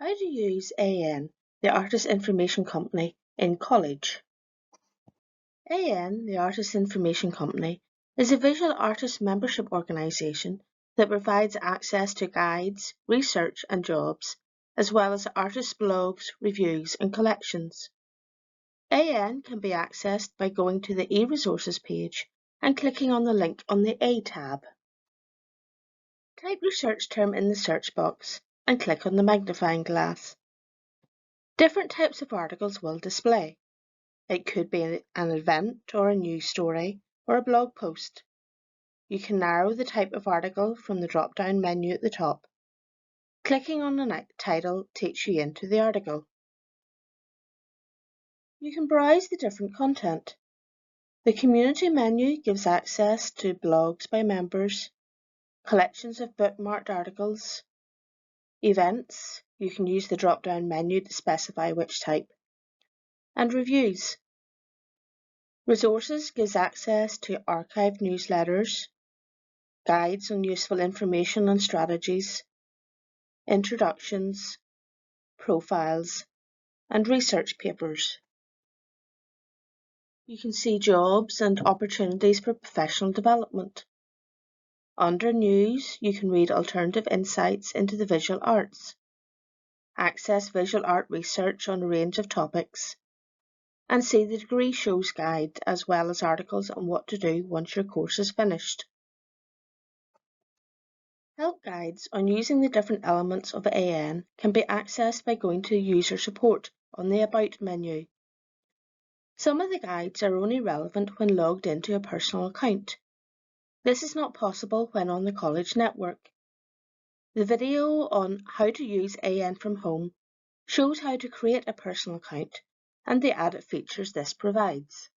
How to use AN, the Artist Information Company, in college. AN, the Artist Information Company, is a visual artist membership organisation that provides access to guides, research and jobs, as well as artist blogs, reviews and collections. AN can be accessed by going to the e-resources page and clicking on the link on the A tab. Type your search term in the search box and click on the magnifying glass. Different types of articles will display. It could be an event or a news story or a blog post. You can narrow the type of article from the drop-down menu at the top. Clicking on the title takes you into the article. You can browse the different content. The community menu gives access to blogs by members, collections of bookmarked articles, events, you can use the drop-down menu to specify which type, and reviews. Resources gives access to archived newsletters, guides on useful information and strategies, introductions, profiles, and research papers. You can see jobs and opportunities for professional development. Under News, you can read alternative insights into the visual arts, access visual art research on a range of topics, and see the degree shows guide as well as articles on what to do once your course is finished. Help guides on using the different elements of AN can be accessed by going to User Support on the About menu. Some of the guides are only relevant when logged into a personal account. This is not possible when on the college network. The video on how to use AN from home shows how to create a personal account and the added features this provides.